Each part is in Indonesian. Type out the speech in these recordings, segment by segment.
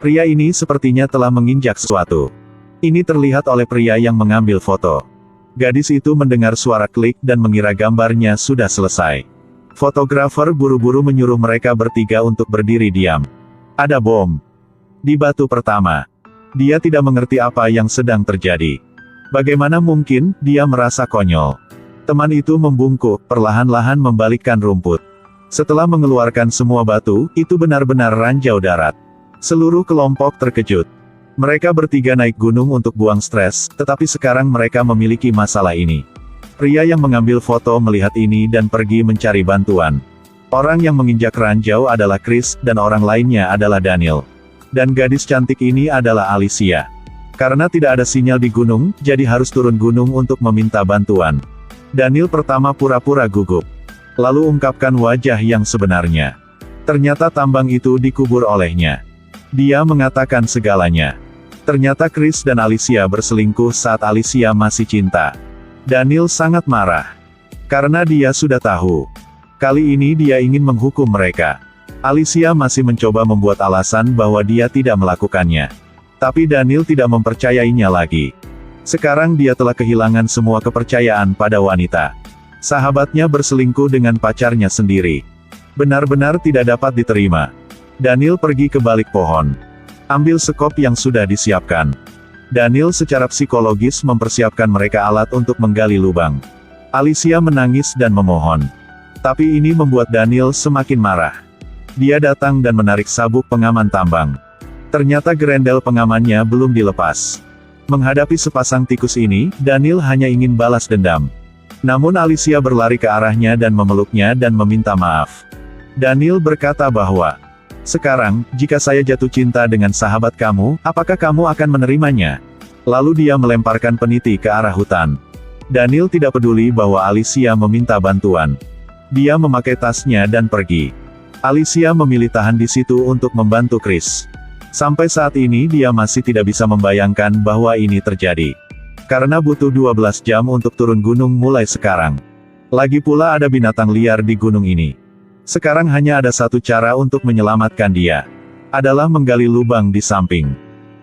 Pria ini sepertinya telah menginjak sesuatu. Ini terlihat oleh pria yang mengambil foto. Gadis itu mendengar suara klik dan mengira gambarnya sudah selesai. Fotografer buru-buru menyuruh mereka bertiga untuk berdiri diam. Ada bom di batu pertama. Dia tidak mengerti apa yang sedang terjadi. Bagaimana mungkin, dia merasa konyol. Teman itu membungkuk, perlahan-lahan membalikkan rumput. Setelah mengeluarkan semua batu, itu benar-benar ranjau darat. Seluruh kelompok terkejut. Mereka bertiga naik gunung untuk buang stres, tetapi sekarang mereka memiliki masalah ini. Pria yang mengambil foto melihat ini dan pergi mencari bantuan. Orang yang menginjak ranjau adalah Chris, dan orang lainnya adalah Daniel. Dan gadis cantik ini adalah Alicia. Karena tidak ada sinyal di gunung, jadi harus turun gunung untuk meminta bantuan. Daniel pertama pura-pura gugup. Lalu ungkapkan wajah yang sebenarnya. Ternyata tambang itu dikubur olehnya. Dia mengatakan segalanya. Ternyata Chris dan Alicia berselingkuh saat Alicia masih cinta. Daniel sangat marah. Karena dia sudah tahu. Kali ini dia ingin menghukum mereka. Alicia masih mencoba membuat alasan bahwa dia tidak melakukannya. Tapi Daniel tidak mempercayainya lagi. Sekarang dia telah kehilangan semua kepercayaan pada wanita. Sahabatnya berselingkuh dengan pacarnya sendiri. Benar-benar tidak dapat diterima. Daniel pergi ke balik pohon. Ambil sekop yang sudah disiapkan. Daniel secara psikologis mempersiapkan mereka alat untuk menggali lubang. Alicia menangis dan memohon. Tapi ini membuat Daniel semakin marah. Dia datang dan menarik sabuk pengaman tambang. Ternyata gerendel pengamannya belum dilepas. Menghadapi sepasang tikus ini, Daniel hanya ingin balas dendam. Namun Alicia berlari ke arahnya dan memeluknya dan meminta maaf. Daniel berkata bahwa, "Sekarang, jika saya jatuh cinta dengan sahabat kamu, apakah kamu akan menerimanya?" Lalu dia melemparkan peniti ke arah hutan. Daniel tidak peduli bahwa Alicia meminta bantuan. Dia memakai tasnya dan pergi. Alicia memilih tahan di situ untuk membantu Chris. Sampai saat ini dia masih tidak bisa membayangkan bahwa ini terjadi. Karena butuh 12 jam untuk turun gunung mulai sekarang. Lagi pula ada binatang liar di gunung ini. Sekarang hanya ada satu cara untuk menyelamatkan dia. Adalah menggali lubang di samping.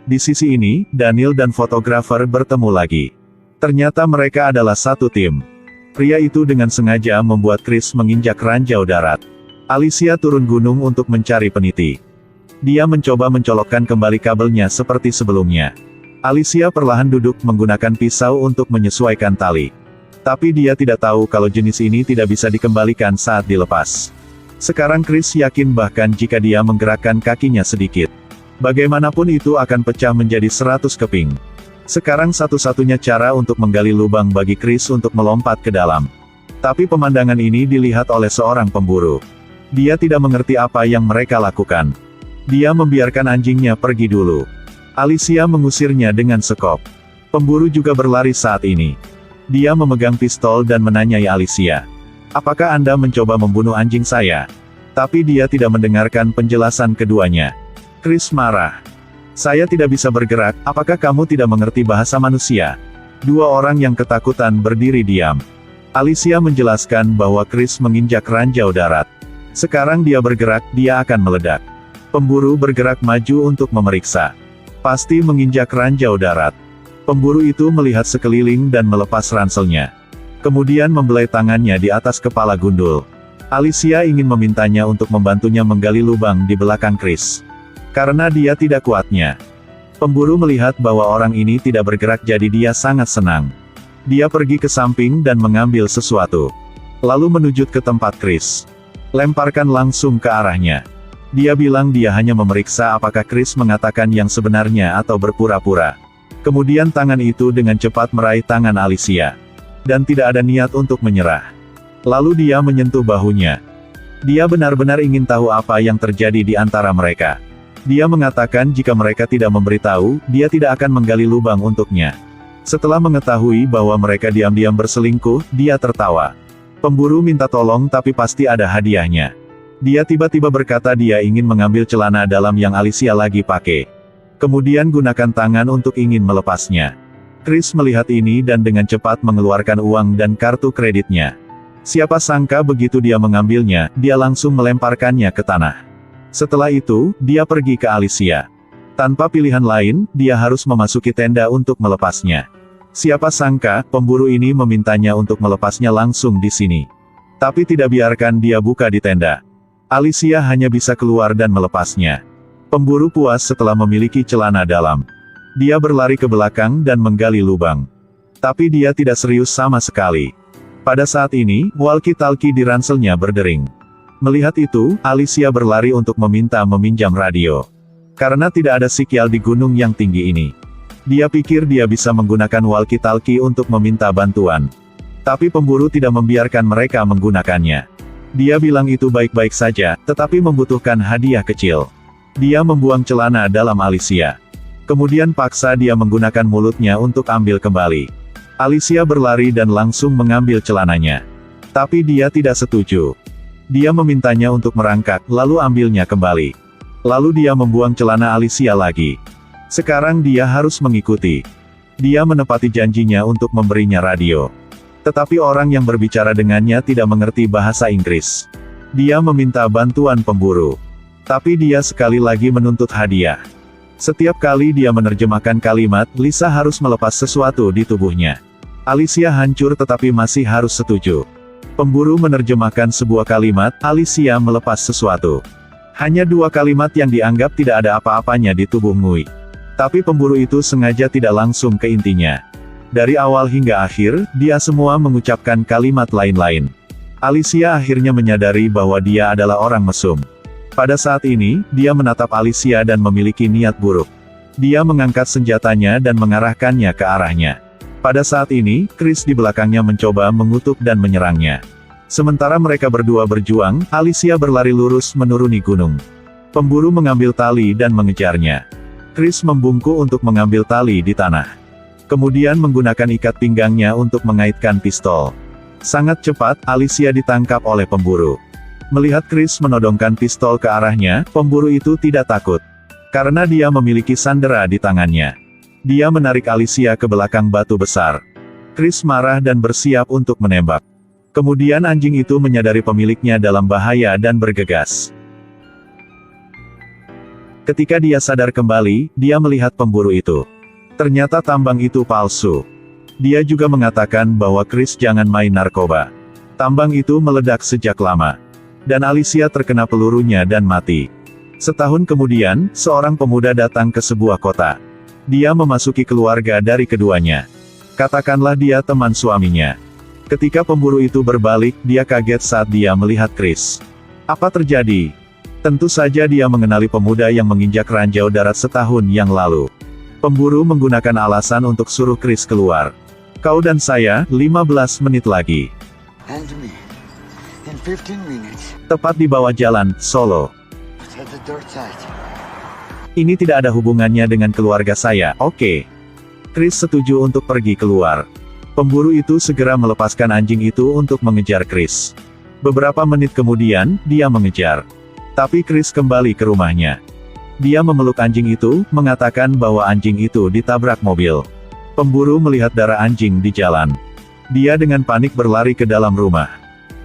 Di sisi ini, Daniel dan fotografer bertemu lagi. Ternyata mereka adalah satu tim. Pria itu dengan sengaja membuat Chris menginjak ranjau darat. Alicia turun gunung untuk mencari peniti. Dia mencoba mencolokkan kembali kabelnya seperti sebelumnya. Alicia perlahan duduk menggunakan pisau untuk menyesuaikan tali. Tapi dia tidak tahu kalau jenis ini tidak bisa dikembalikan saat dilepas. Sekarang Chris yakin bahkan jika dia menggerakkan kakinya sedikit. Bagaimanapun itu akan pecah menjadi 100 keping. Sekarang satu-satunya cara untuk menggali lubang bagi Chris untuk melompat ke dalam. Tapi pemandangan ini dilihat oleh seorang pemburu. Dia tidak mengerti apa yang mereka lakukan. Dia membiarkan anjingnya pergi dulu. Alicia mengusirnya dengan sekop. Pemburu juga berlari saat ini. Dia memegang pistol dan menanyai Alicia. "Apakah Anda mencoba membunuh anjing saya?" Tapi dia tidak mendengarkan penjelasan keduanya. Chris marah. "Saya tidak bisa bergerak, apakah kamu tidak mengerti bahasa manusia?" Dua orang yang ketakutan berdiri diam. Alicia menjelaskan bahwa Chris menginjak ranjau darat. Sekarang dia bergerak, dia akan meledak. Pemburu bergerak maju untuk memeriksa. Pasti menginjak ranjau darat. Pemburu itu melihat sekeliling dan melepas ranselnya. Kemudian membelai tangannya di atas kepala gundul. Alicia ingin memintanya untuk membantunya menggali lubang di belakang Chris. Karena dia tidak kuatnya. Pemburu melihat bahwa orang ini tidak bergerak jadi dia sangat senang. Dia pergi ke samping dan mengambil sesuatu. Lalu menuju ke tempat Chris. Lemparkan langsung ke arahnya. Dia bilang dia hanya memeriksa apakah Chris mengatakan yang sebenarnya atau berpura-pura. Kemudian tangan itu dengan cepat meraih tangan Alicia. Dan tidak ada niat untuk menyerah. Lalu dia menyentuh bahunya. Dia benar-benar ingin tahu apa yang terjadi di antara mereka. Dia mengatakan jika mereka tidak memberitahu, dia tidak akan menggali lubang untuknya. Setelah mengetahui bahwa mereka diam-diam berselingkuh, dia tertawa. Pemburu minta tolong tapi pasti ada hadiahnya. Dia tiba-tiba berkata dia ingin mengambil celana dalam yang Alicia lagi pakai. Kemudian gunakan tangan untuk ingin melepasnya. Chris melihat ini dan dengan cepat mengeluarkan uang dan kartu kreditnya. Siapa sangka begitu dia mengambilnya, dia langsung melemparkannya ke tanah. Setelah itu, dia pergi ke Alicia. Tanpa pilihan lain, dia harus memasuki tenda untuk melepasnya. Siapa sangka, pemburu ini memintanya untuk melepasnya langsung di sini. Tapi tidak biarkan dia buka di tenda. Alicia hanya bisa keluar dan melepasnya. Pemburu puas setelah memiliki celana dalam. Dia berlari ke belakang dan menggali lubang. Tapi dia tidak serius sama sekali. Pada saat ini, walkie-talkie di ranselnya berdering. Melihat itu, Alicia berlari untuk meminjam radio. Karena tidak ada sinyal di gunung yang tinggi ini. Dia pikir dia bisa menggunakan walkie-talkie untuk meminta bantuan. Tapi pemburu tidak membiarkan mereka menggunakannya. Dia bilang itu baik-baik saja, tetapi membutuhkan hadiah kecil. Dia membuang celana dalam Alicia. Kemudian paksa dia menggunakan mulutnya untuk ambil kembali. Alicia berlari dan langsung mengambil celananya. Tapi dia tidak setuju. Dia memintanya untuk merangkak, lalu ambilnya kembali. Lalu dia membuang celana Alicia lagi. Sekarang dia harus mengikuti. Dia menepati janjinya untuk memberinya radio. Tetapi orang yang berbicara dengannya tidak mengerti bahasa Inggris. Dia meminta bantuan pemburu. Tapi dia sekali lagi menuntut hadiah. Setiap kali dia menerjemahkan kalimat, Lisa harus melepas sesuatu di tubuhnya. Alicia hancur tetapi masih harus setuju. Pemburu menerjemahkan sebuah kalimat, Alicia melepas sesuatu. Hanya 2 kalimat yang dianggap tidak ada apa-apanya di tubuh Ngui. Tapi pemburu itu sengaja tidak langsung ke intinya. Dari awal hingga akhir, dia semua mengucapkan kalimat lain-lain. Alicia akhirnya menyadari bahwa dia adalah orang mesum. Pada saat ini, dia menatap Alicia dan memiliki niat buruk. Dia mengangkat senjatanya dan mengarahkannya ke arahnya. Pada saat ini, Chris di belakangnya mencoba mengutuk dan menyerangnya. Sementara mereka berdua berjuang, Alicia berlari lurus menuruni gunung. Pemburu mengambil tali dan mengejarnya. Chris membungkuk untuk mengambil tali di tanah. Kemudian menggunakan ikat pinggangnya untuk mengaitkan pistol. Sangat cepat, Alicia ditangkap oleh pemburu. Melihat Chris menodongkan pistol ke arahnya, pemburu itu tidak takut. Karena dia memiliki sandera di tangannya. Dia menarik Alicia ke belakang batu besar. Chris marah dan bersiap untuk menembak. Kemudian anjing itu menyadari pemiliknya dalam bahaya dan bergegas. Ketika dia sadar kembali, dia melihat pemburu itu. Ternyata tambang itu palsu. Dia juga mengatakan bahwa Chris jangan main narkoba. Tambang itu meledak sejak lama. Dan Alicia terkena pelurunya dan mati. Setahun kemudian, seorang pemuda datang ke sebuah kota. Dia memasuki keluarga dari keduanya. Katakanlah dia teman suaminya. Ketika pemburu itu berbalik, dia kaget saat dia melihat Chris. Apa terjadi? Tentu saja dia mengenali pemuda yang menginjak ranjau darat setahun yang lalu. Pemburu menggunakan alasan untuk suruh Chris keluar. Kau dan saya, 15 menit lagi. And me. In 15 minutes. Tepat di bawah jalan, Solo. At the dirt side. Ini tidak ada hubungannya dengan keluarga saya, oke. Chris setuju untuk pergi keluar. Pemburu itu segera melepaskan anjing itu untuk mengejar Chris. Beberapa menit kemudian, dia mengejar. Tapi Chris kembali ke rumahnya. Dia memeluk anjing itu, mengatakan bahwa anjing itu ditabrak mobil. Pemburu melihat darah anjing di jalan. Dia dengan panik berlari ke dalam rumah.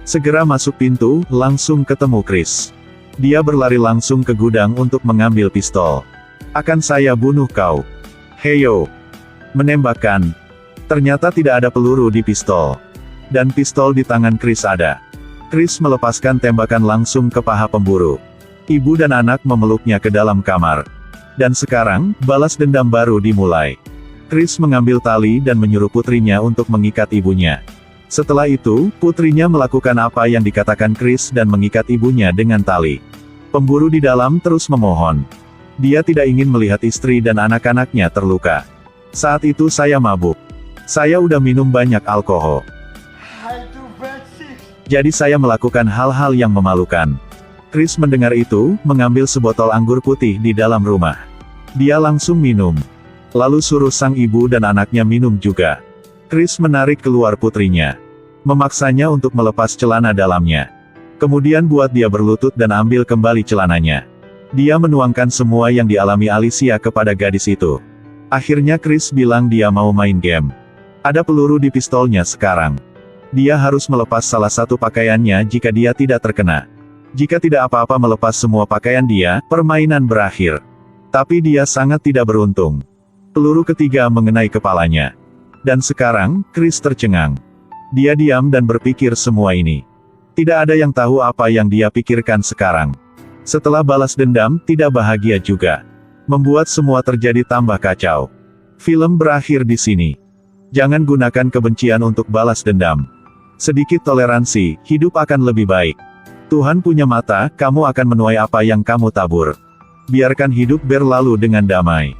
Segera masuk pintu, langsung ketemu Chris. Dia berlari langsung ke gudang untuk mengambil pistol. Akan saya bunuh kau. Heyo. Menembakkan. Ternyata tidak ada peluru di pistol. Dan pistol di tangan Chris ada. Chris melepaskan tembakan langsung ke paha pemburu. Ibu dan anak memeluknya ke dalam kamar. Dan sekarang, balas dendam baru dimulai. Chris mengambil tali dan menyuruh putrinya untuk mengikat ibunya. Setelah itu, putrinya melakukan apa yang dikatakan Chris dan mengikat ibunya dengan tali. Pemburu di dalam terus memohon. Dia tidak ingin melihat istri dan anak-anaknya terluka. Saat itu saya mabuk. Saya udah minum banyak alkohol. Jadi saya melakukan hal-hal yang memalukan. Chris mendengar itu, mengambil sebotol anggur putih di dalam rumah. Dia langsung minum. Lalu suruh sang ibu dan anaknya minum juga. Chris menarik keluar putrinya. Memaksanya untuk melepas celana dalamnya. Kemudian buat dia berlutut dan ambil kembali celananya. Dia menuangkan semua yang dialami Alicia kepada gadis itu. Akhirnya Chris bilang dia mau main game. Ada peluru di pistolnya sekarang. Dia harus melepas salah satu pakaiannya jika dia tidak terkena. Jika tidak apa-apa melepas semua pakaian dia, permainan berakhir. Tapi dia sangat tidak beruntung. Peluru ketiga mengenai kepalanya. Dan sekarang, Chris tercengang. Dia diam dan berpikir semua ini. Tidak ada yang tahu apa yang dia pikirkan sekarang. Setelah balas dendam, tidak bahagia juga. Membuat semua terjadi tambah kacau. Film berakhir di sini. Jangan gunakan kebencian untuk balas dendam. Sedikit toleransi, hidup akan lebih baik. Tuhan punya mata, kamu akan menuai apa yang kamu tabur. Biarkan hidup berlalu dengan damai.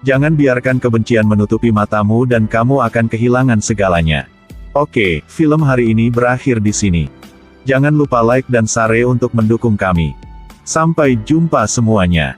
Jangan biarkan kebencian menutupi matamu dan kamu akan kehilangan segalanya. Oke, film hari ini berakhir di sini. Jangan lupa like dan share untuk mendukung kami. Sampai jumpa semuanya.